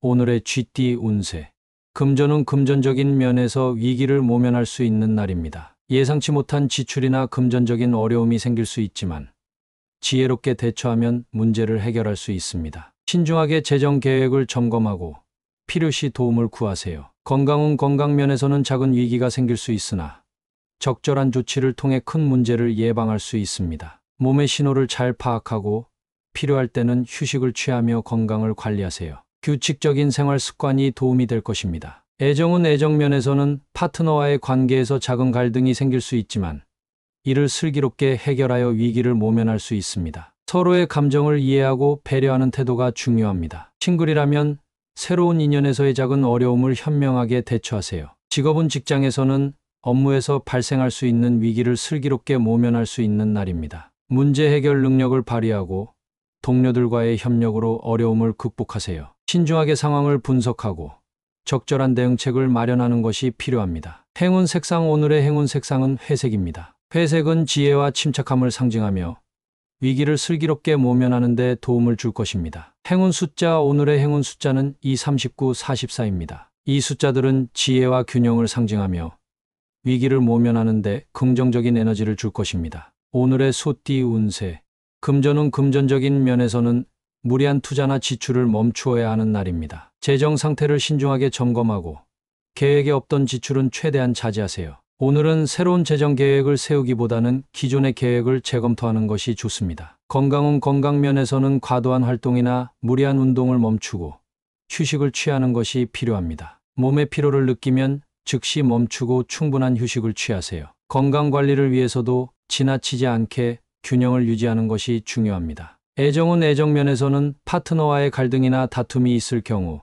오늘의 쥐띠 운세. 금전은 금전적인 면에서 위기를 모면할 수 있는 날입니다. 예상치 못한 지출이나 금전적인 어려움이 생길 수 있지만 지혜롭게 대처하면 문제를 해결할 수 있습니다. 신중하게 재정 계획을 점검하고 필요시 도움을 구하세요. 건강은 건강 면에서는 작은 위기가 생길 수 있으나 적절한 조치를 통해 큰 문제를 예방할 수 있습니다. 몸의 신호를 잘 파악하고 필요할 때는 휴식을 취하며 건강을 관리하세요. 규칙적인 생활 습관이 도움이 될 것입니다. 애정은 애정 면에서는 파트너와의 관계에서 작은 갈등이 생길 수 있지만 이를 슬기롭게 해결하여 위기를 모면할 수 있습니다. 서로의 감정을 이해하고 배려하는 태도가 중요합니다. 싱글이라면 새로운 인연에서의 작은 어려움을 현명하게 대처하세요. 직업은 직장에서는 업무에서 발생할 수 있는 위기를 슬기롭게 모면할 수 있는 날입니다. 문제 해결 능력을 발휘하고 동료들과의 협력으로 어려움을 극복하세요. 신중하게 상황을 분석하고 적절한 대응책을 마련하는 것이 필요합니다. 행운 색상. 오늘의 행운 색상은 회색입니다. 회색은 지혜와 침착함을 상징하며 위기를 슬기롭게 모면하는 데 도움을 줄 것입니다. 행운 숫자. 오늘의 행운 숫자는 2, 39, 44입니다. 이 숫자들은 지혜와 균형을 상징하며 위기를 모면하는 데 긍정적인 에너지를 줄 것입니다. 오늘의 소띠 운세. 금전은 금전적인 면에서는 무리한 투자나 지출을 멈추어야 하는 날입니다. 재정 상태를 신중하게 점검하고 계획에 없던 지출은 최대한 자제하세요. 오늘은 새로운 재정 계획을 세우기보다는 기존의 계획을 재검토하는 것이 좋습니다. 건강은 건강 면에서는 과도한 활동이나 무리한 운동을 멈추고 휴식을 취하는 것이 필요합니다. 몸의 피로를 느끼면 즉시 멈추고 충분한 휴식을 취하세요. 건강 관리를 위해서도 지나치지 않게 균형을 유지하는 것이 중요합니다. 애정은 애정 면에서는 파트너와의 갈등이나 다툼이 있을 경우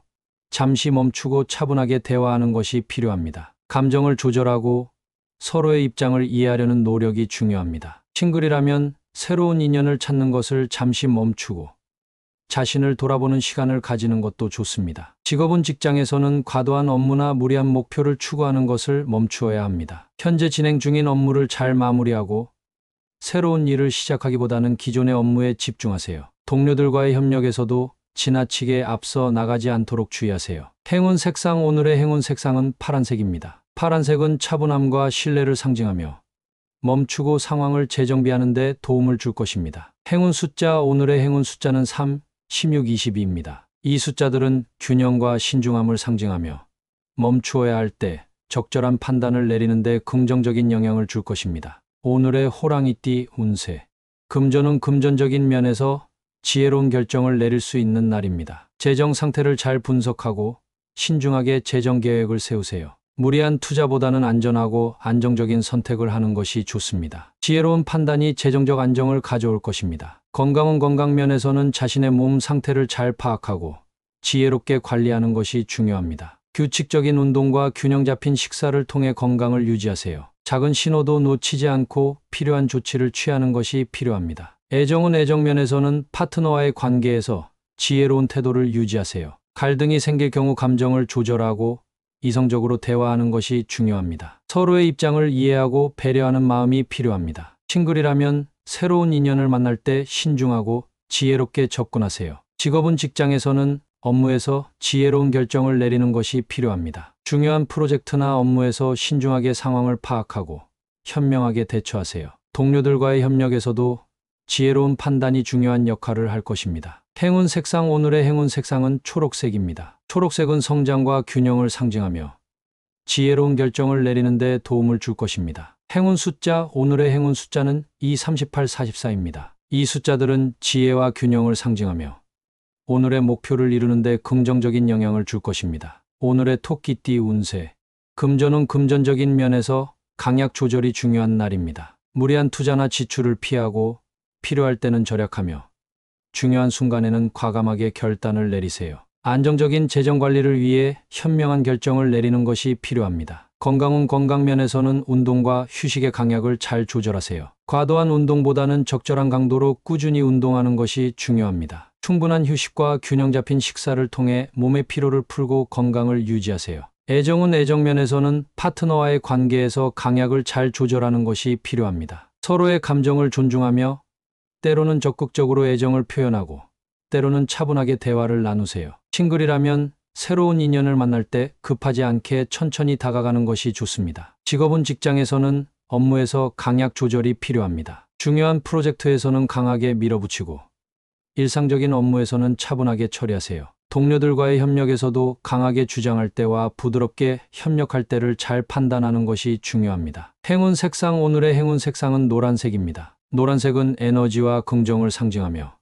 잠시 멈추고 차분하게 대화하는 것이 필요합니다. 감정을 조절하고 서로의 입장을 이해하려는 노력이 중요합니다. 싱글이라면 새로운 인연을 찾는 것을 잠시 멈추고 자신을 돌아보는 시간을 가지는 것도 좋습니다. 직업은 직장에서는 과도한 업무나 무리한 목표를 추구하는 것을 멈추어야 합니다. 현재 진행 중인 업무를 잘 마무리하고 새로운 일을 시작하기보다는 기존의 업무에 집중하세요. 동료들과의 협력에서도 지나치게 앞서 나가지 않도록 주의하세요. 행운 색상. 오늘의 행운 색상은 파란색입니다. 파란색은 차분함과 신뢰를 상징하며 멈추고 상황을 재정비하는 데 도움을 줄 것입니다. 행운 숫자. 오늘의 행운 숫자는 3, 16, 22입니다. 이 숫자들은 균형과 신중함을 상징하며 멈추어야 할 때 적절한 판단을 내리는 데 긍정적인 영향을 줄 것입니다. 오늘의 호랑이띠 운세. 금전은 금전적인 면에서 지혜로운 결정을 내릴 수 있는 날입니다. 재정 상태를 잘 분석하고 신중하게 재정 계획을 세우세요. 무리한 투자보다는 안전하고 안정적인 선택을 하는 것이 좋습니다. 지혜로운 판단이 재정적 안정을 가져올 것입니다. 건강은 건강 면에서는 자신의 몸 상태를 잘 파악하고 지혜롭게 관리하는 것이 중요합니다. 규칙적인 운동과 균형 잡힌 식사를 통해 건강을 유지하세요. 작은 신호도 놓치지 않고 필요한 조치를 취하는 것이 필요합니다. 애정은 애정 면에서는 파트너와의 관계에서 지혜로운 태도를 유지하세요. 갈등이 생길 경우 감정을 조절하고 이성적으로 대화하는 것이 중요합니다. 서로의 입장을 이해하고 배려하는 마음이 필요합니다. 싱글이라면 새로운 인연을 만날 때 신중하고 지혜롭게 접근하세요. 직업은 직장에서는 업무에서 지혜로운 결정을 내리는 것이 필요합니다. 중요한 프로젝트나 업무에서 신중하게 상황을 파악하고 현명하게 대처하세요. 동료들과의 협력에서도 지혜로운 판단이 중요한 역할을 할 것입니다. 행운 색상. 오늘의 행운 색상은 초록색입니다. 초록색은 성장과 균형을 상징하며 지혜로운 결정을 내리는 데 도움을 줄 것입니다. 행운 숫자. 오늘의 행운 숫자는 2, 38, 44입니다. 이 숫자들은 지혜와 균형을 상징하며 오늘의 목표를 이루는 데 긍정적인 영향을 줄 것입니다. 오늘의 토끼띠 운세. 금전은 금전적인 면에서 강약 조절이 중요한 날입니다. 무리한 투자나 지출을 피하고 필요할 때는 절약하며 중요한 순간에는 과감하게 결단을 내리세요. 안정적인 재정 관리를 위해 현명한 결정을 내리는 것이 필요합니다. 건강은 건강 면에서는 운동과 휴식의 강약을 잘 조절하세요. 과도한 운동보다는 적절한 강도로 꾸준히 운동하는 것이 중요합니다. 충분한 휴식과 균형 잡힌 식사를 통해 몸의 피로를 풀고 건강을 유지하세요. 애정은 애정 면에서는 파트너와의 관계에서 강약을 잘 조절하는 것이 필요합니다. 서로의 감정을 존중하며 때로는 적극적으로 애정을 표현하고 때로는 차분하게 대화를 나누세요. 싱글이라면 새로운 인연을 만날 때 급하지 않게 천천히 다가가는 것이 좋습니다. 직업은 직장에서는 업무에서 강약 조절이 필요합니다. 중요한 프로젝트에서는 강하게 밀어붙이고 일상적인 업무에서는 차분하게 처리하세요. 동료들과의 협력에서도 강하게 주장할 때와 부드럽게 협력할 때를 잘 판단하는 것이 중요합니다. 행운 색상, 오늘의 행운 색상은 노란색입니다. 노란색은 에너지와 긍정을 상징하며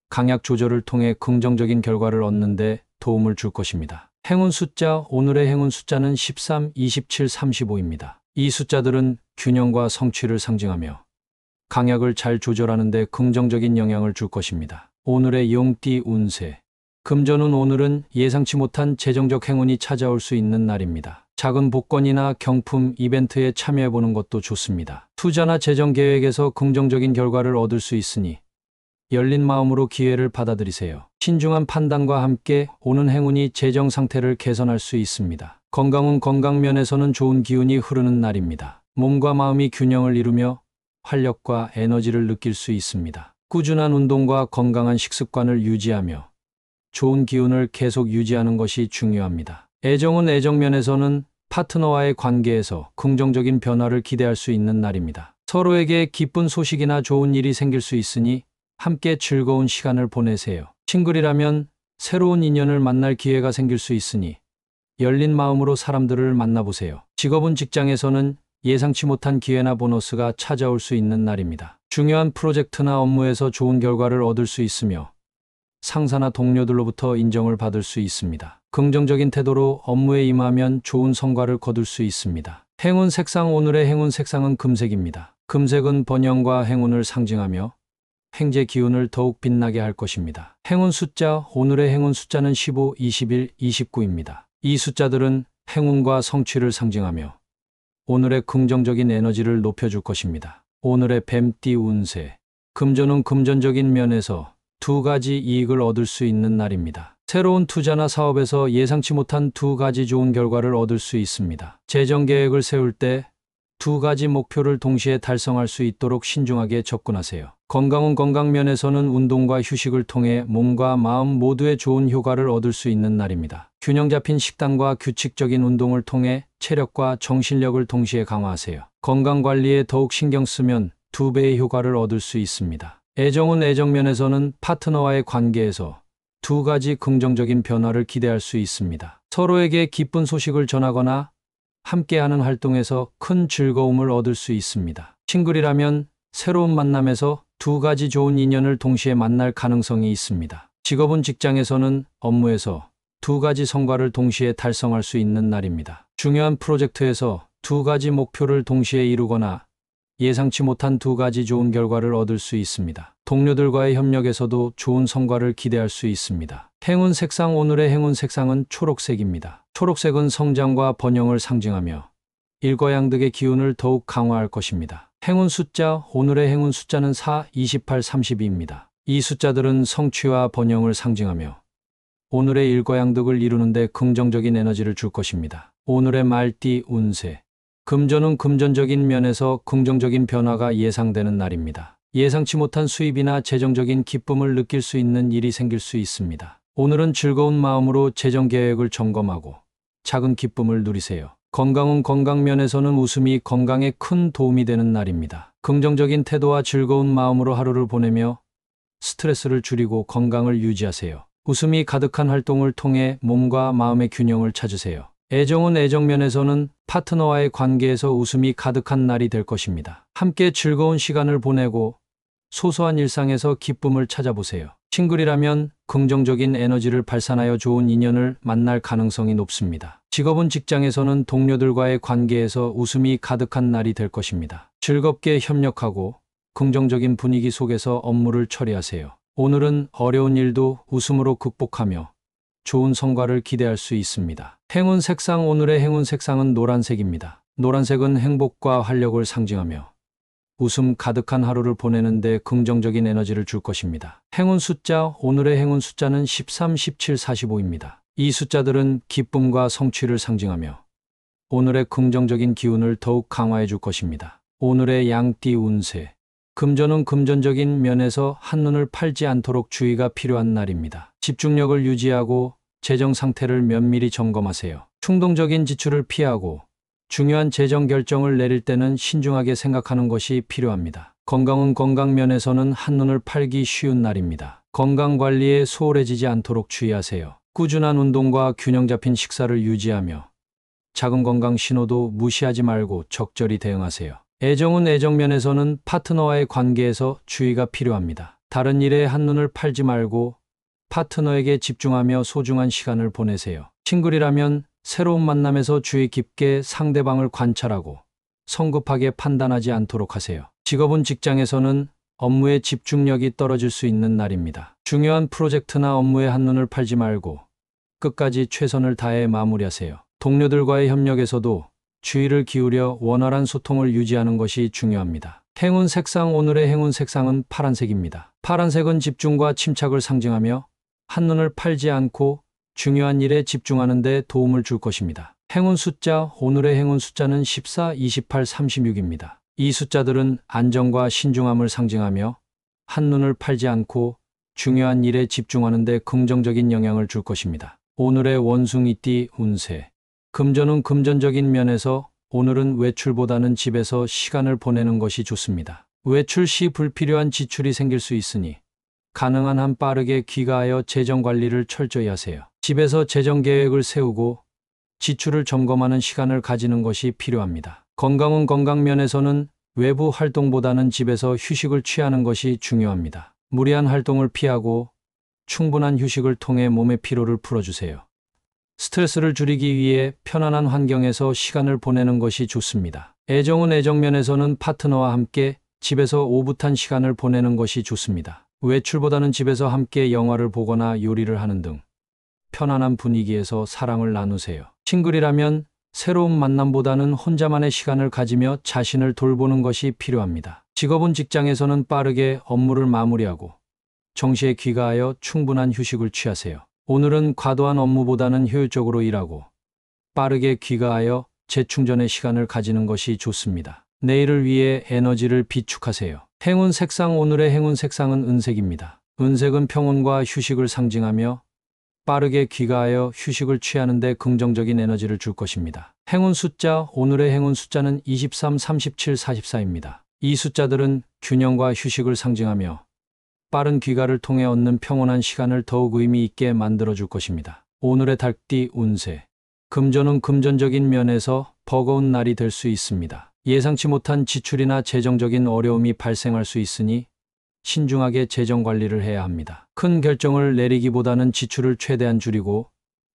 강약 조절을 통해 긍정적인 결과를 얻는 데 도움을 줄 것입니다. 행운 숫자, 오늘의 행운 숫자는 13, 27, 35입니다. 이 숫자들은 균형과 성취를 상징하며 강약을 잘 조절하는 데 긍정적인 영향을 줄 것입니다. 오늘의 용띠 운세. 금전운, 오늘은 예상치 못한 재정적 행운이 찾아올 수 있는 날입니다. 작은 복권이나 경품, 이벤트에 참여해보는 것도 좋습니다. 투자나 재정 계획에서 긍정적인 결과를 얻을 수 있으니 열린 마음으로 기회를 받아들이세요. 신중한 판단과 함께 오는 행운이 재정 상태를 개선할 수 있습니다. 건강운, 건강면에서는 좋은 기운이 흐르는 날입니다. 몸과 마음이 균형을 이루며 활력과 에너지를 느낄 수 있습니다. 꾸준한 운동과 건강한 식습관을 유지하며 좋은 기운을 계속 유지하는 것이 중요합니다. 애정은, 애정면에서는 파트너와의 관계에서 긍정적인 변화를 기대할 수 있는 날입니다. 서로에게 기쁜 소식이나 좋은 일이 생길 수 있으니 함께 즐거운 시간을 보내세요. 싱글이라면 새로운 인연을 만날 기회가 생길 수 있으니 열린 마음으로 사람들을 만나보세요. 직업은 직장에서는 예상치 못한 기회나 보너스가 찾아올 수 있는 날입니다. 중요한 프로젝트나 업무에서 좋은 결과를 얻을 수 있으며 상사나 동료들로부터 인정을 받을 수 있습니다. 긍정적인 태도로 업무에 임하면 좋은 성과를 거둘 수 있습니다. 행운 색상, 오늘의 행운 색상은 금색입니다. 금색은 번영과 행운을 상징하며 행재 기운을 더욱 빛나게 할 것입니다. 행운 숫자, 오늘의 행운 숫자는 15, 21, 29입니다. 이 숫자들은 행운과 성취를 상징하며 오늘의 긍정적인 에너지를 높여줄 것입니다. 오늘의 뱀띠 운세. 금전운, 금전적인 면에서 두 가지 이익을 얻을 수 있는 날입니다. 새로운 투자나 사업에서 예상치 못한 두 가지 좋은 결과를 얻을 수 있습니다. 재정 계획을 세울 때 두 가지 목표를 동시에 달성할 수 있도록 신중하게 접근하세요. 건강운, 건강면에서는 운동과 휴식을 통해 몸과 마음 모두에 좋은 효과를 얻을 수 있는 날입니다. 균형 잡힌 식단과 규칙적인 운동을 통해 체력과 정신력을 동시에 강화하세요. 건강관리에 더욱 신경 쓰면 2배의 효과를 얻을 수 있습니다. 애정운, 애정면에서는 파트너와의 관계에서 두 가지 긍정적인 변화를 기대할 수 있습니다. 서로에게 기쁜 소식을 전하거나 함께하는 활동에서 큰 즐거움을 얻을 수 있습니다. 싱글이라면 새로운 만남에서 두 가지 좋은 인연을 동시에 만날 가능성이 있습니다. 직업은 직장에서는 업무에서 두 가지 성과를 동시에 달성할 수 있는 날입니다. 중요한 프로젝트에서 두 가지 목표를 동시에 이루거나 예상치 못한 두 가지 좋은 결과를 얻을 수 있습니다. 동료들과의 협력에서도 좋은 성과를 기대할 수 있습니다. 행운 색상, 오늘의 행운 색상은 초록색입니다. 초록색은 성장과 번영을 상징하며 일거양득의 기운을 더욱 강화할 것입니다. 행운 숫자, 오늘의 행운 숫자는 4, 28, 32입니다. 이 숫자들은 성취와 번영을 상징하며 오늘의 일거양득을 이루는 데 긍정적인 에너지를 줄 것입니다. 오늘의 말띠 운세. 금전은 금전적인 면에서 긍정적인 변화가 예상되는 날입니다. 예상치 못한 수입이나 재정적인 기쁨을 느낄 수 있는 일이 생길 수 있습니다. 오늘은 즐거운 마음으로 재정 계획을 점검하고 작은 기쁨을 누리세요. 건강은 건강면에서는 웃음이 건강에 큰 도움이 되는 날입니다. 긍정적인 태도와 즐거운 마음으로 하루를 보내며 스트레스를 줄이고 건강을 유지하세요. 웃음이 가득한 활동을 통해 몸과 마음의 균형을 찾으세요. 애정은 애정면에서는 파트너와의 관계에서 웃음이 가득한 날이 될 것입니다. 함께 즐거운 시간을 보내고 소소한 일상에서 기쁨을 찾아보세요. 싱글이라면 긍정적인 에너지를 발산하여 좋은 인연을 만날 가능성이 높습니다. 직업은 직장에서는 동료들과의 관계에서 웃음이 가득한 날이 될 것입니다. 즐겁게 협력하고 긍정적인 분위기 속에서 업무를 처리하세요. 오늘은 어려운 일도 웃음으로 극복하며 좋은 성과를 기대할 수 있습니다. 행운 색상, 오늘의 행운 색상은 노란색입니다. 노란색은 행복과 활력을 상징하며 웃음 가득한 하루를 보내는 데 긍정적인 에너지를 줄 것입니다. 행운 숫자, 오늘의 행운 숫자는 13, 17, 45입니다. 이 숫자들은 기쁨과 성취를 상징하며 오늘의 긍정적인 기운을 더욱 강화해 줄 것입니다. 오늘의 양띠 운세. 금전은 금전적인 면에서 한눈을 팔지 않도록 주의가 필요한 날입니다. 집중력을 유지하고 재정 상태를 면밀히 점검하세요. 충동적인 지출을 피하고 중요한 재정 결정을 내릴 때는 신중하게 생각하는 것이 필요합니다. 건강 면에서는 한눈을 팔기 쉬운 날입니다. 건강 관리에 소홀해지지 않도록 주의하세요. 꾸준한 운동과 균형 잡힌 식사를 유지하며 작은 건강 신호도 무시하지 말고 적절히 대응하세요. 애정 면에서는 파트너와의 관계에서 주의가 필요합니다. 다른 일에 한눈을 팔지 말고 파트너에게 집중하며 소중한 시간을 보내세요. 싱글이라면 새로운 만남에서 주의 깊게 상대방을 관찰하고 성급하게 판단하지 않도록 하세요. 직장에서는 업무에 집중력이 떨어질 수 있는 날입니다. 중요한 프로젝트나 업무에 한눈을 팔지 말고 끝까지 최선을 다해 마무리하세요. 동료들과의 협력에서도 주의를 기울여 원활한 소통을 유지하는 것이 중요합니다. 행운 색상, 오늘의 행운 색상은 파란색입니다. 파란색은 집중과 침착을 상징하며 한눈을 팔지 않고 중요한 일에 집중하는 데 도움을 줄 것입니다. 행운 숫자, 오늘의 행운 숫자는 14, 28, 36입니다. 이 숫자들은 안정과 신중함을 상징하며 한눈을 팔지 않고 중요한 일에 집중하는 데 긍정적인 영향을 줄 것입니다. 오늘의 원숭이띠 운세. 금전은 금전적인 면에서 오늘은 외출보다는 집에서 시간을 보내는 것이 좋습니다. 외출 시 불필요한 지출이 생길 수 있으니 가능한 한 빠르게 귀가하여 재정 관리를 철저히 하세요. 집에서 재정 계획을 세우고 지출을 점검하는 시간을 가지는 것이 필요합니다. 건강 면에서는 외부 활동보다는 집에서 휴식을 취하는 것이 중요합니다. 무리한 활동을 피하고 충분한 휴식을 통해 몸의 피로를 풀어주세요. 스트레스를 줄이기 위해 편안한 환경에서 시간을 보내는 것이 좋습니다. 애정 면에서는 파트너와 함께 집에서 오붓한 시간을 보내는 것이 좋습니다. 외출보다는 집에서 함께 영화를 보거나 요리를 하는 등 편안한 분위기에서 사랑을 나누세요. 싱글이라면 새로운 만남보다는 혼자만의 시간을 가지며 자신을 돌보는 것이 필요합니다. 직장에서는 빠르게 업무를 마무리하고 정시에 귀가하여 충분한 휴식을 취하세요. 오늘은 과도한 업무보다는 효율적으로 일하고 빠르게 귀가하여 재충전의 시간을 가지는 것이 좋습니다. 내일을 위해 에너지를 비축하세요. 행운 색상, 오늘의 행운 색상은 은색입니다. 은색은 평온과 휴식을 상징하며 빠르게 귀가하여 휴식을 취하는 데 긍정적인 에너지를 줄 것입니다. 행운 숫자, 오늘의 행운 숫자는 23, 37, 44입니다. 이 숫자들은 균형과 휴식을 상징하며 빠른 귀가를 통해 얻는 평온한 시간을 더욱 의미 있게 만들어줄 것입니다. 오늘의 달띠 운세. 금전은 금전적인 면에서 버거운 날이 될 수 있습니다. 예상치 못한 지출이나 재정적인 어려움이 발생할 수 있으니 신중하게 재정 관리를 해야 합니다. 큰 결정을 내리기보다는 지출을 최대한 줄이고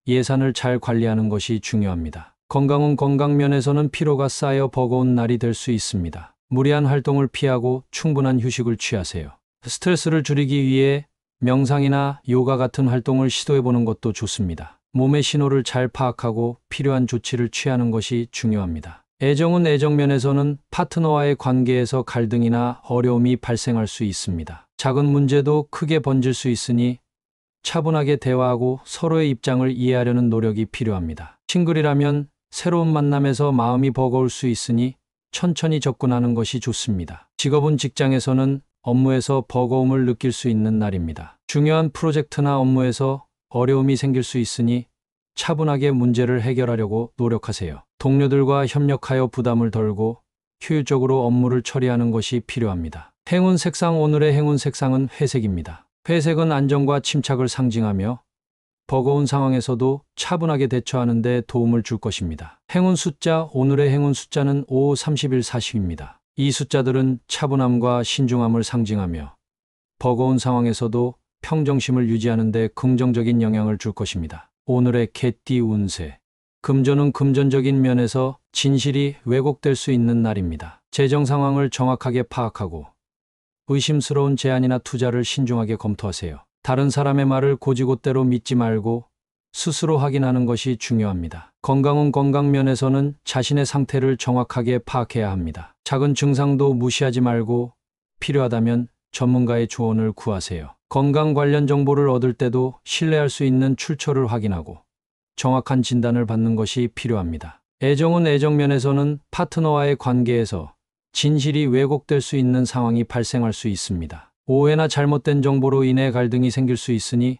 예산을 잘 관리하는 것이 중요합니다. 건강 면에서는 피로가 쌓여 버거운 날이 될 수 있습니다. 무리한 활동을 피하고 충분한 휴식을 취하세요. 스트레스를 줄이기 위해 명상이나 요가 같은 활동을 시도해보는 것도 좋습니다. 몸의 신호를 잘 파악하고 필요한 조치를 취하는 것이 중요합니다. 애정 면에서는 파트너와의 관계에서 갈등이나 어려움이 발생할 수 있습니다. 작은 문제도 크게 번질 수 있으니 차분하게 대화하고 서로의 입장을 이해하려는 노력이 필요합니다. 싱글이라면 새로운 만남에서 마음이 버거울 수 있으니 천천히 접근하는 것이 좋습니다. 직장에서는 업무에서 버거움을 느낄 수 있는 날입니다. 중요한 프로젝트나 업무에서 어려움이 생길 수 있으니 차분하게 문제를 해결하려고 노력하세요. 동료들과 협력하여 부담을 덜고 효율적으로 업무를 처리하는 것이 필요합니다. 행운 색상, 오늘의 행운 색상은 회색입니다. 회색은 안정과 침착을 상징하며 버거운 상황에서도 차분하게 대처하는 데 도움을 줄 것입니다. 행운 숫자, 오늘의 행운 숫자는 5, 31, 40입니다. 이 숫자들은 차분함과 신중함을 상징하며 버거운 상황에서도 평정심을 유지하는 데 긍정적인 영향을 줄 것입니다. 오늘의 개띠 운세. 금전은 금전적인 면에서 진실이 왜곡될 수 있는 날입니다. 재정 상황을 정확하게 파악하고 의심스러운 제안이나 투자를 신중하게 검토하세요. 다른 사람의 말을 곧이곧대로 믿지 말고 스스로 확인하는 것이 중요합니다. 건강 면에서는 자신의 상태를 정확하게 파악해야 합니다. 작은 증상도 무시하지 말고 필요하다면 전문가의 조언을 구하세요. 건강 관련 정보를 얻을 때도 신뢰할 수 있는 출처를 확인하고 정확한 진단을 받는 것이 필요합니다. 애정 면에서는 파트너와의 관계에서 진실이 왜곡될 수 있는 상황이 발생할 수 있습니다. 오해나 잘못된 정보로 인해 갈등이 생길 수 있으니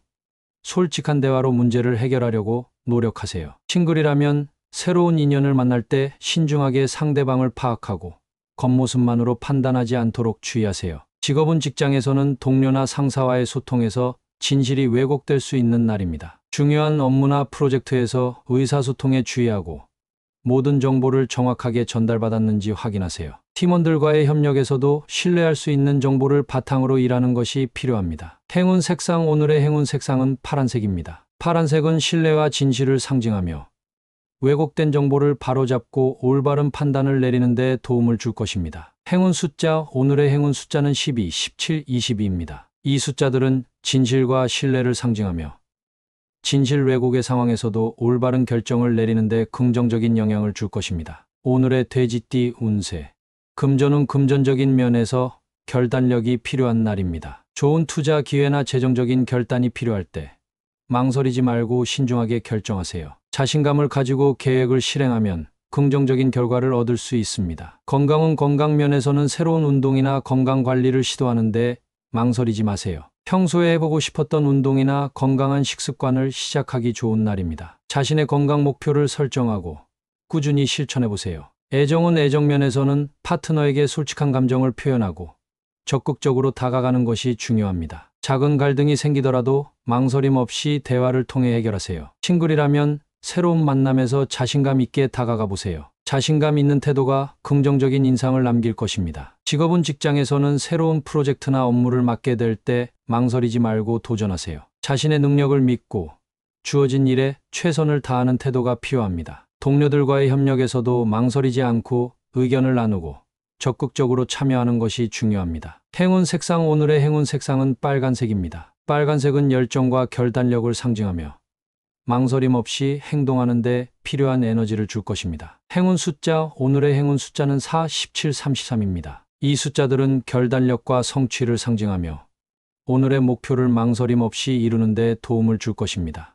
솔직한 대화로 문제를 해결하려고 노력하세요. 싱글이라면 새로운 인연을 만날 때 신중하게 상대방을 파악하고 겉모습만으로 판단하지 않도록 주의하세요. 직업은 직장에서는 동료나 상사와의 소통에서 진실이 왜곡될 수 있는 날입니다. 중요한 업무나 프로젝트에서 의사소통에 주의하고 모든 정보를 정확하게 전달받았는지 확인하세요. 팀원들과의 협력에서도 신뢰할 수 있는 정보를 바탕으로 일하는 것이 필요합니다. 행운 색상. 오늘의 행운 색상은 파란색입니다. 파란색은 신뢰와 진실을 상징하며 왜곡된 정보를 바로잡고 올바른 판단을 내리는 데 도움을 줄 것입니다. 행운 숫자. 오늘의 행운 숫자는 12, 17, 22입니다. 이 숫자들은 진실과 신뢰를 상징하며 진실 왜곡의 상황에서도 올바른 결정을 내리는 데 긍정적인 영향을 줄 것입니다. 오늘의 돼지띠 운세. 금전은 금전적인 면에서 결단력이 필요한 날입니다. 좋은 투자 기회나 재정적인 결단이 필요할 때 망설이지 말고 신중하게 결정하세요. 자신감을 가지고 계획을 실행하면 긍정적인 결과를 얻을 수 있습니다. 건강은 건강 면에서는 새로운 운동이나 건강 관리를 시도하는데 망설이지 마세요. 평소에 해보고 싶었던 운동이나 건강한 식습관을 시작하기 좋은 날입니다. 자신의 건강 목표를 설정하고 꾸준히 실천해보세요. 애정은 애정 면에서는 파트너에게 솔직한 감정을 표현하고 적극적으로 다가가는 것이 중요합니다. 작은 갈등이 생기더라도 망설임 없이 대화를 통해 해결하세요. 싱글이라면 새로운 만남에서 자신감 있게 다가가 보세요. 자신감 있는 태도가 긍정적인 인상을 남길 것입니다. 직업은 직장에서는 새로운 프로젝트나 업무를 맡게 될 때 망설이지 말고 도전하세요. 자신의 능력을 믿고 주어진 일에 최선을 다하는 태도가 필요합니다. 동료들과의 협력에서도 망설이지 않고 의견을 나누고 적극적으로 참여하는 것이 중요합니다. 행운 색상. 오늘의 행운 색상은 빨간색입니다. 빨간색은 열정과 결단력을 상징하며 망설임 없이 행동하는 데 필요한 에너지를 줄 것입니다. 행운 숫자. 오늘의 행운 숫자는 4, 17, 33입니다. 이 숫자들은 결단력과 성취를 상징하며 오늘의 목표를 망설임 없이 이루는 데 도움을 줄 것입니다.